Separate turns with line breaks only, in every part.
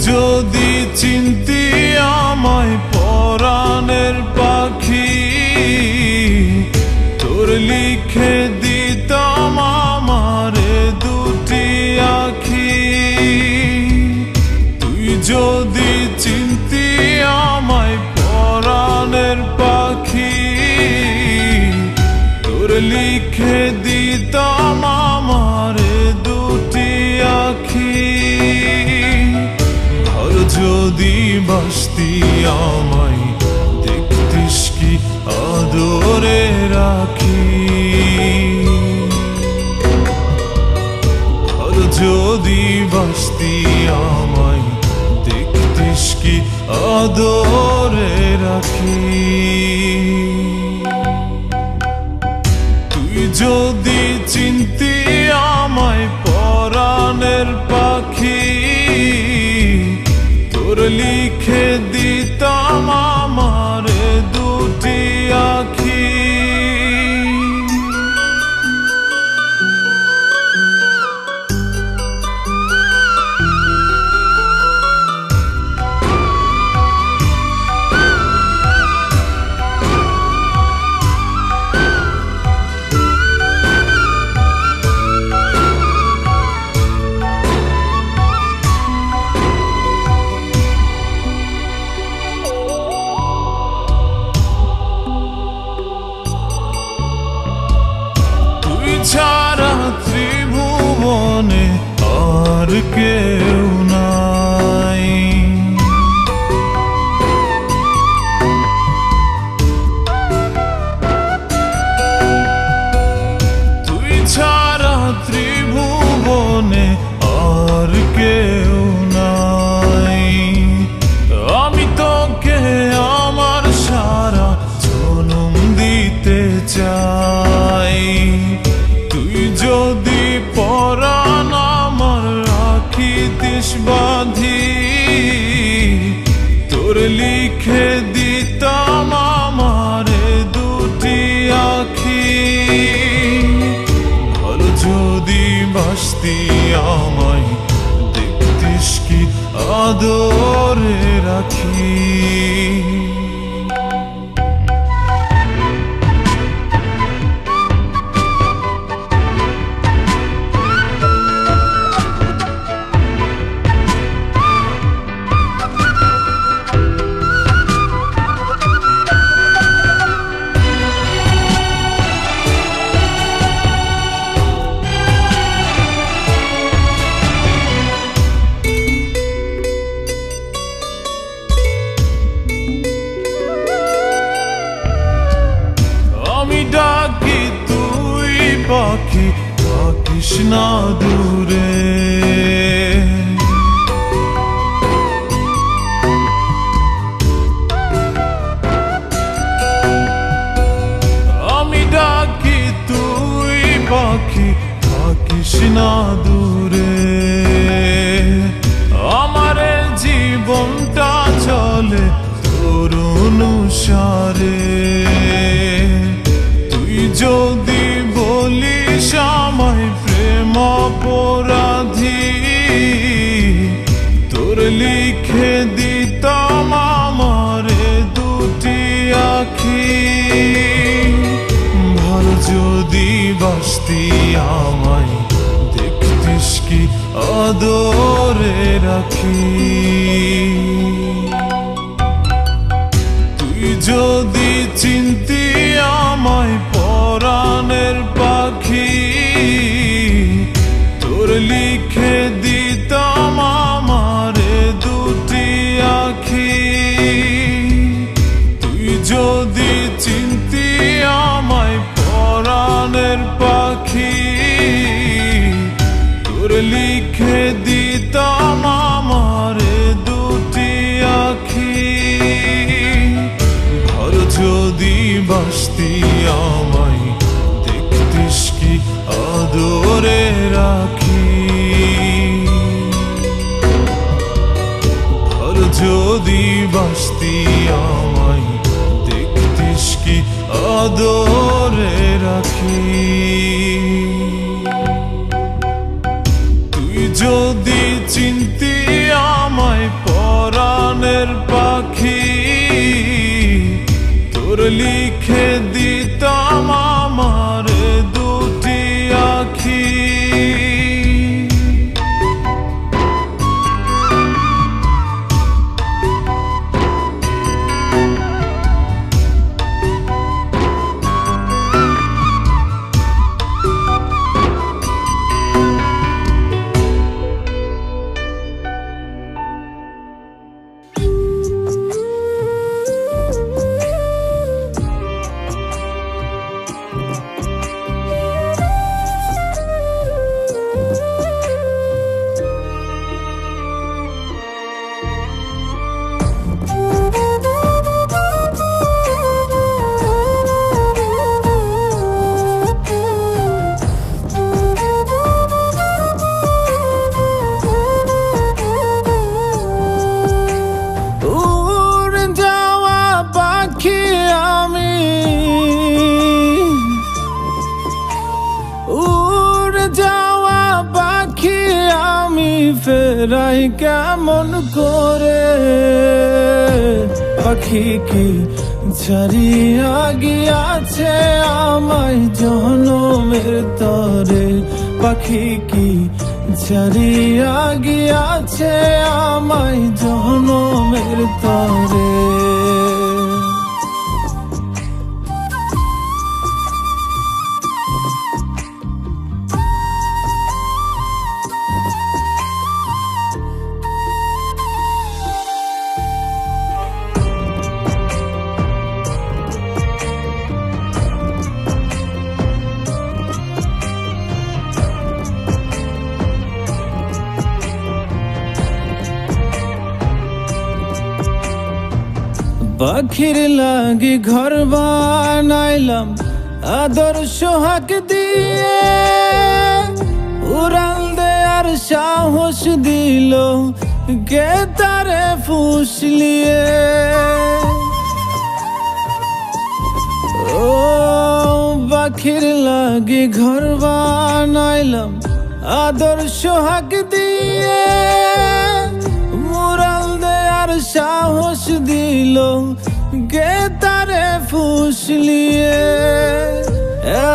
যদি চিনতি আমায় পরাণের পাখি, তোর লিখে দিতাম আমারে দুটি আখি। তুই যদি চিনতি আমায় পরাণের পাখি, তোর লিখে দিতাম আমারে দুটি আখি। যদি বাসতি আমায় দেখতিস কি আদরে রাখি। আর যদি বাসতি আমায় দেখতিস কি আদরে রাখি। তুই যদি চিনতি আমায় পরাণের পাখি, তোর লিখে দিতাম আমারে দুটি আখি। ছাড়া ত্রিভুবনে আর কেউ নাই। তুই ছাড়া ত্রিভুবনে আর কেউ নাই। আমি তোকে আমার সারা জনম দিতে চাই। যদি পরাণ আমার রাখিতিস বাঁধি, তোর লিখে দিতাম আমারে দুটি আখি। ভালো যদি বাসতি আমায় দেখতিস কি আদরে রাখি। ডাকি তুই পাখি থাকিস না দূরে। আমি ডাকি তুই পাখি থাকিস না দূরে। আমার জীবনটা চলে তোর অনুসারে। যদি বলিস আমায় প্রেম অপরাধী, তোর লিখে দিতাম আমারে দুটি আখি। ভালো যদি বাসতি আমায় দেখতিস কি আদরে রাখি। তুই যদি চিনতি আমায় পরাণের পাখি, তোর লিখে দিতাম আমারে দুটি আখি। তুই যদি চিনতি আমায় পরাণের পাখি, তোর লিখে দিতাম আমারে দুটি আখি। ভালো যদি বাসতি আমায় দেখতিস কি আদরে রাখি। ভালো যদি বাসতি আমায় দেখতিস কি আদরে রাখি। তুই যদি চিনতি আমায়
ফেরাই কেমন করে? পাখি কি ছাড়িয়া গিয়াছে আমায় জনমের তরে? পাখি কি ছাড়িয়া গিয়াছে আমায় জনমের তরে? পাখির লাগি ঘর বানাইলাম আদর সোহাগ দিয়ে, উড়াল দেয়ার সাহস দিল কে তারে ফুসলিয়ে। ও পাখির লাগি ঘর বানাইলাম আদর সোহাগ দিয়ে, মুরাল দেয়ার সাহস দিল কে তারে ফুসলিয়ে।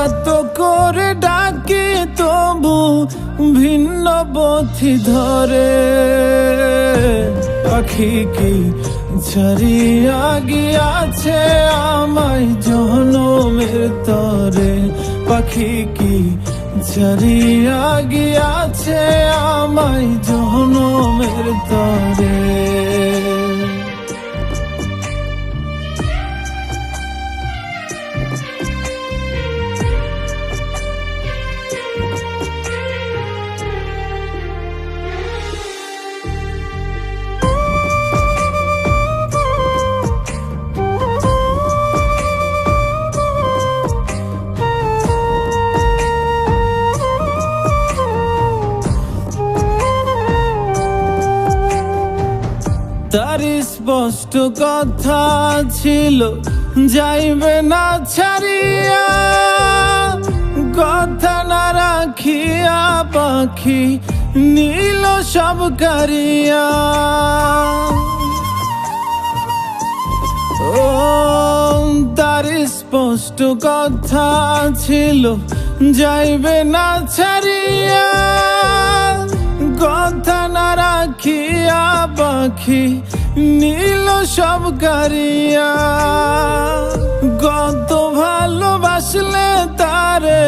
এত করে ডাকি তবু ভিন্ন পথি ধরে। পাখি কি ছাড়িয়া গিয়াছে আমায় জনমের তরে? পাখি কি ছাড়িয়া গিয়াছে আমায় জনমের তরে? তার স্পষ্ট কথা ছিল যাইবে না ছাড়িয়া, কথা না রাখিয়া পাখি নীল সব কারিয়া। ও তার স্পষ্ট কথা ছিল যাইবে না ছাড়িয়া, কথা না রাখিয়া পাখি নীল সব কারিয়া। কত ভালোবাসলে তারে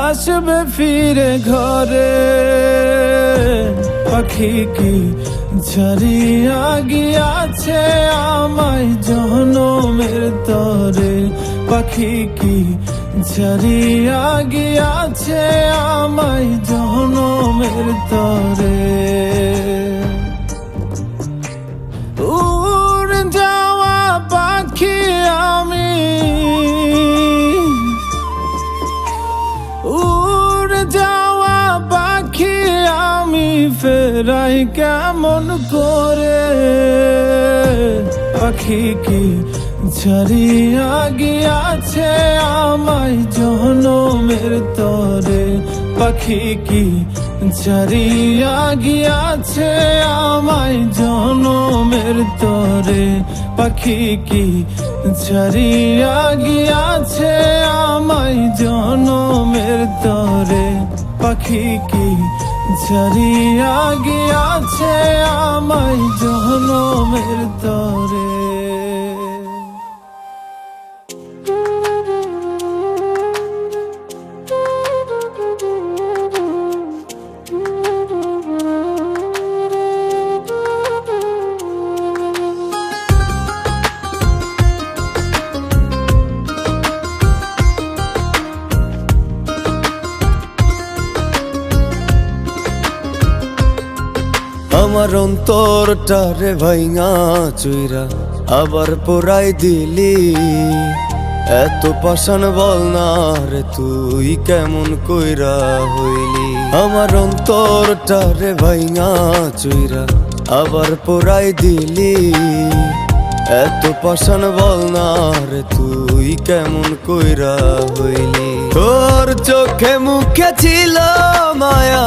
আসবে ফিরে ঘরে? পাখি কি ছাড়িয়া গিয়াছে আমায় জনমের তরে? পাখি কি ছাড়িয়া গিয়াছে আমায় জনমের তরে? উড়ে যাওয়া পাখি আমি, উড়ে যাওয়া পাখি আমি ফেরাই কেমন করে? পাখি কি ছাড়িয়া গিয়াছে আমায় জনমের তরে? পাখি কি ছাড়িয়া গিয়াছে আমায় জনমের তরে? পাখি কি ছাড়িয়া গিয়াছে আমায় জনমের তরে? পাখি কি ছাড়িয়া গিয়াছে আমায় জনমের তরে?
আমার অন্তরটারে ভাইঙা চুইরা আবার পোড়াই দিলি। এত পাষাণ বল না রে তুই কেমন কইরা হইলি? আমার অন্তরটারে ভাইঙা চুইরা আবার পোড়াই দিলি। এত পাষাণ বল না রে তুই কেমন কইরা হইলি? তোর চোখে মুখে ছিল মায়া,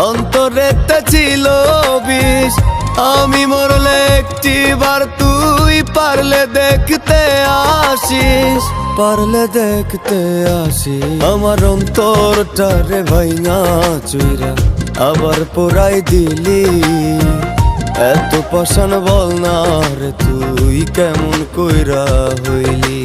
অন্তরেতে ছিল আমি মরলে একটিবার তুই পারলে দেখতে আসিস, পারলে দেখতে আসিস। আমার অন্তরটারে ভাইঙা চুইরা আবার পোড়াই দিলি, এত পাষাণ বল না রে তুই কেমন কইরা হইলি।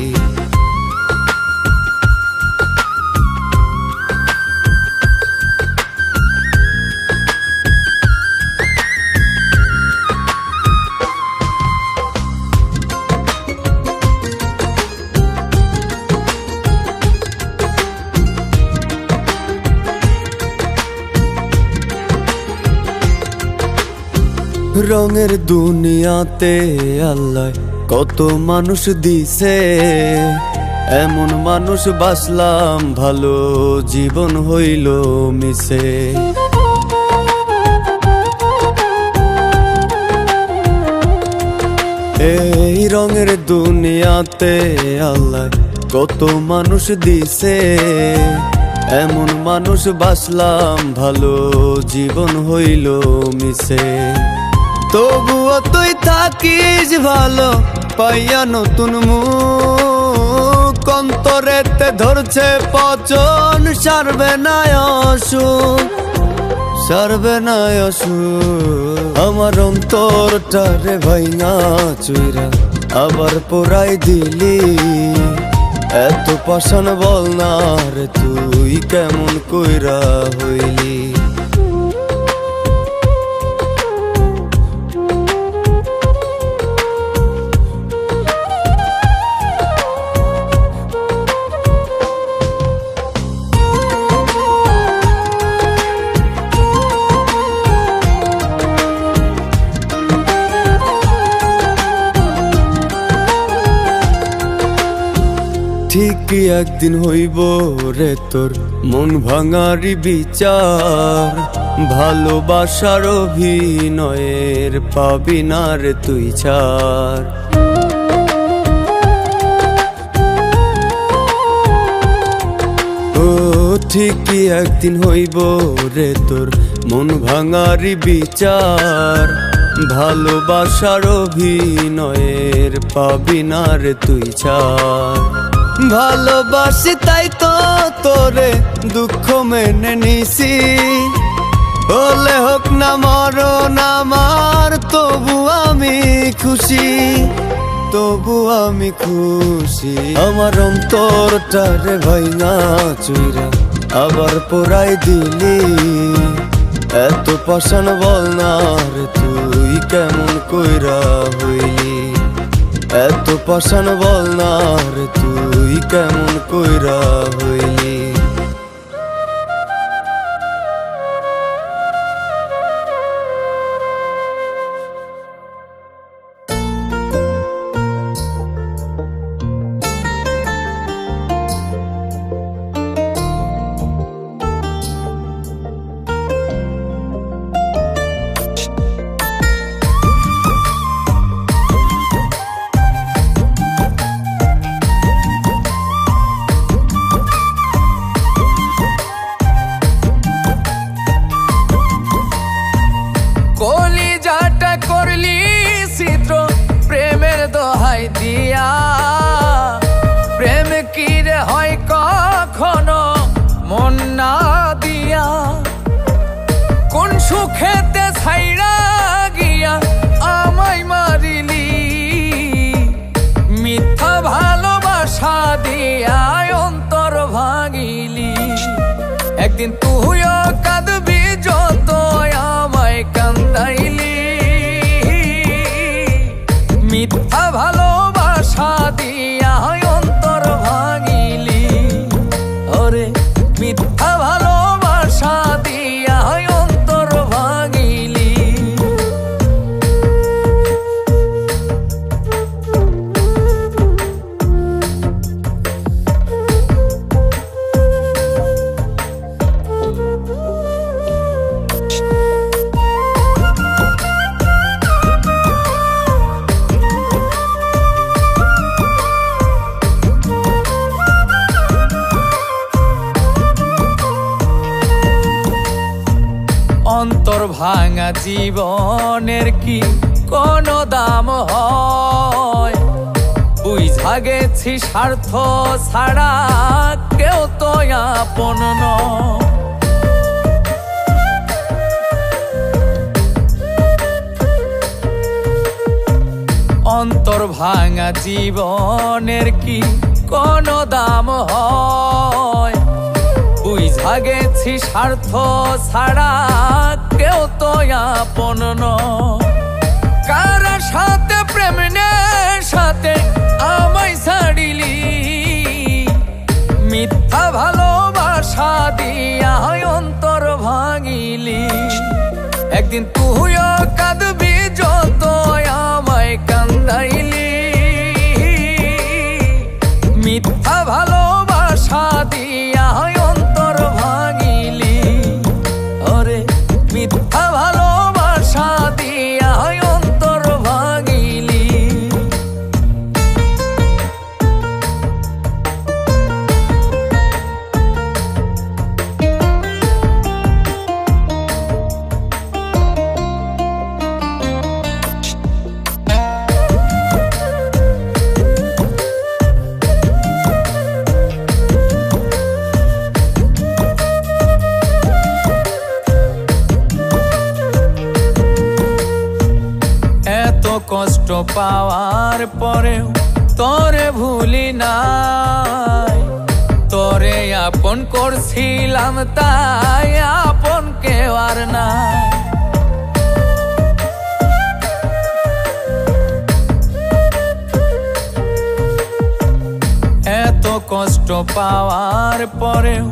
রঙের দুনিয়াতে আল্লাহ কত মানুষ দিছে, এমন মানুষ বাসলাম ভালো জীবন হইল মিশে। এই রঙের দুনিয়াতে আল্লাহ কত মানুষ দিছে, এমন মানুষ বাসলাম ভালো জীবন হইল মিশে। তবুও তুই থাকিস ভালো পাইয়া নতুন মুখ, অন্তরেতে ধরছে পচন সারবে না অসুখ, সারবে না অসুখ। আমার অন্তরটারে ভাইঙা চুইরা আবার পোড়াই দিলি, এত পাষাণ বল না রে তুই কেমন কইরা হইলি। ঠিকই একদিন হইব রে তোর মন ভাঙারি বিচার, ভালোবাসার অভিনয়ের পাবি না রে তুই ছাড়। ও ঠিকই একদিন হইব রে তোর মন ভাঙারি বিচার, ভালোবাসার অভিনয়ের পাবি না রে তুই ছাড়। ভালোবাসি তাই তো তোরে দুঃখ মেনে নিছি, হলে হোক না মরণ আমার তবু আমি খুশি, তবু আমি খুশি। আমার অন্তরটারে ভাইঙা চুইরা আবার পোড়াই দিলি, এত পাষাণ বল না রে তুই কেমন কইরা হইলি, এত পাষাণ বল না রে তুই কেমন কইরা হইলি।
কলিজাটা করলি চিত্র প্রেমের দোহাই দিয়া, প্রেম কি রে হয় কখনো মন না দিয়া, কোন সুখেতে ছাইরা গিয়া আমায় মারিলি, মিথ্যা ভালোবাসা দিয়া অন্তর ভাঙিলি। একদিন তুইও কাঁদবি যত আমায় কান্দাইলি, মিথ্যা ভালোবাসা দিয়া অন্তর ভাঙিলি, ওরে মিথ্যা ভালোবাসা দিয়া অন্তর ভাঙিলি। ভাঙা জীবনের কি কোনো দাম হয়? বুঝা গেছি স্বার্থ ছাড়া কেউ তো আপন নয়। অন্তর ভাঙা জীবনের কি কোনো দাম হয়? বুঝা গেছি স্বার্থ ছাড়া কেউ তো আপন নয়। কারা সাথে প্রেম সাথে আমায় ছাড়িলি, মিথ্যা ভালোবাসা দিয়া অন্তর ভাঙিলি। একদিন তুইও কাঁদবি যত আমায় কান্দাইলি। মিথ্যা ভালোবাসা দিয়া অন্তর ভাঙিলি। ওরে মিথ্যা ভালোবাসা দিয়া অন্তর ভাঙিলি। কষ্ট পাওয়ার পরেও তোরে ভুলি নাই। তোরে আপন করছিলাম তাই আপন কেউ আর নাই। এত কষ্ট পাওয়ার পরেও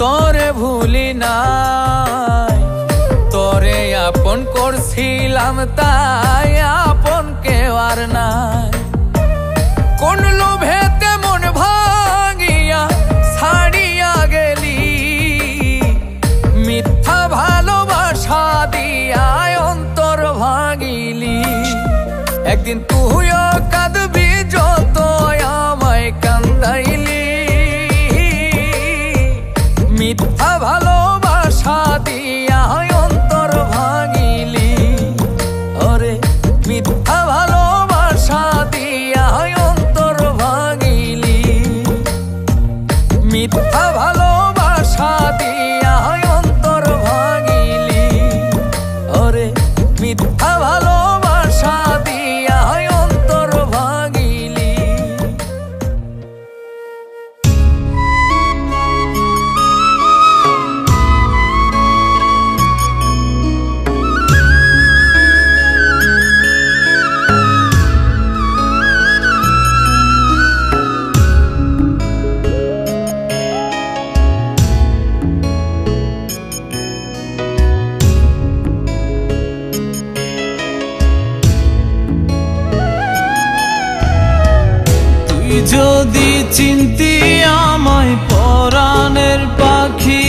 তোরে ভুলি নাই। তোরে আপন করছিলাম তাই আপন কেউ আর নাই। কোন লোভেতে মন ভাঙিয়া ছাড়িয়া গেলি, মিথ্যা ভালোবাসা দিয়া অন্তর ভাঙিলি। একদিন তুইও কাঁদবি যত আমায় কান্দাইলি। মিথ্যা ভালোবাসা দিয়া অন্তর ভাঙিলি। ওরে মিথ্যা ভালোবাসা দিয়া অন্তর ভাঙিলি। মিথ্যা ভালোবাসা দিয়া অন্তর ভাঙিলি। ওরে মিথ্যা ভালোবাসা দিয়া অন্তর ভাঙিলি।
যদি চিনতি আমায় পরাণের পাখি,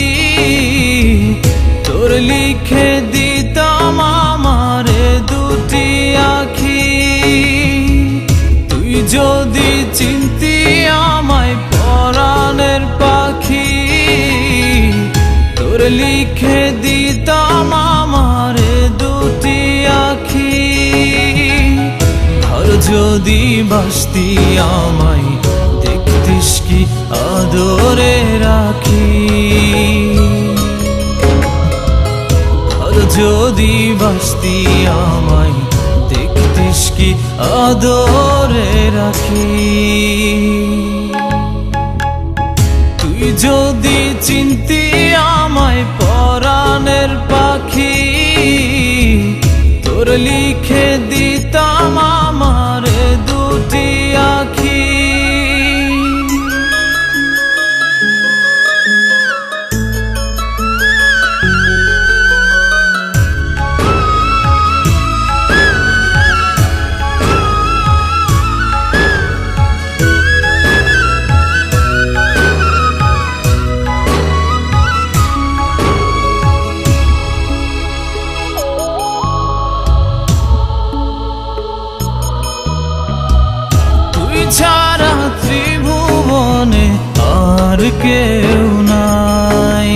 তোর লিখে দিতাম আমারে দুটি আখি। তুই যদি চিনতি আমায় পরাণের পাখি, তোর লিখে দিতাম আমারে দুটি আখি। যদি বাসতি আমায় দেখতিস কি আদরে রাখি। যদি বাসতি আমায় দেখতিস কি আদরে রাখি। তুই যদি চিনতি আমায় পরাণের পাখি, তোর লিখে দিতাম আমার দুটি আখি। ছাড়া ত্রিভুবনে আর কেউ নাই।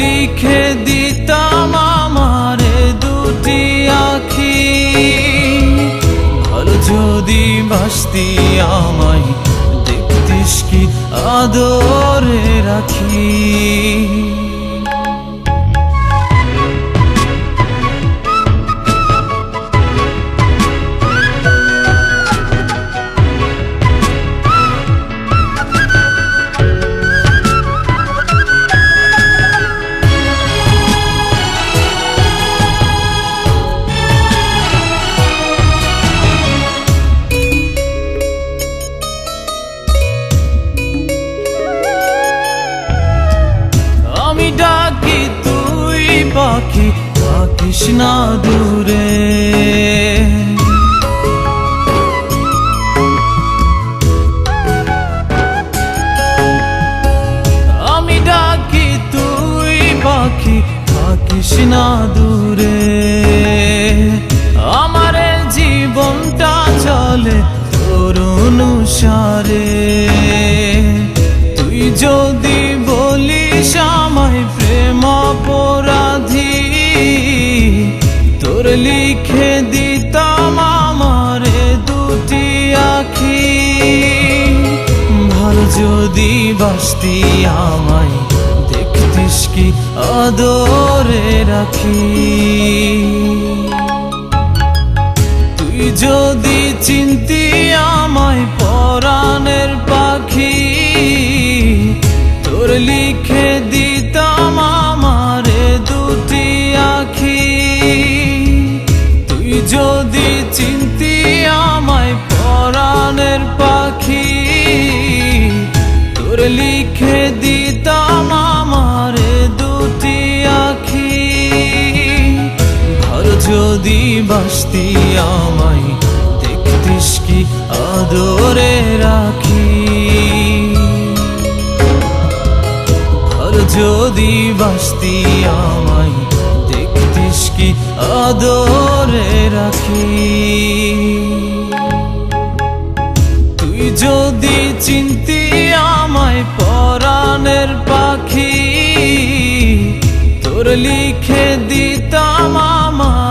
লিখে দিতাম আমারে দুটি আখি। ভালো যদি বাসতি আমায় দেখতিস কি আদরে রাখি। আমি ডাকি তুই পাখি থাকিস না দূরে, আমি ডাকি তুই পাখি থাকিস না দূরে। আমার জীবনটা চলে তোর অনুসারে, তুই যদি বলিস আমায় প্রেম অপরাধী, তোর লিখে দিতাম আমারে দুটি আখি। ভালো যদি বাসতি আমায় দেখতিস কি আদরে রাখি। তুই যদি চিনতি আমায় পরাণের পাখি, তোর লিখে দিতাম আমারে দুটি আখি। তুই যদি চিনতি আমায় পরাণের পাখি, তোর লিখে দিতাম আমারে দুটি আখি। ভালো যদি বাসতি আমায় দেখতিস কি আদরে রাখি। যদি বাসতি আমায় দেখতিস কি আদরে রাখি। তুই যদি চিনতি আমায় পরাণের পাখি, তোর লিখে দিতাম আমায়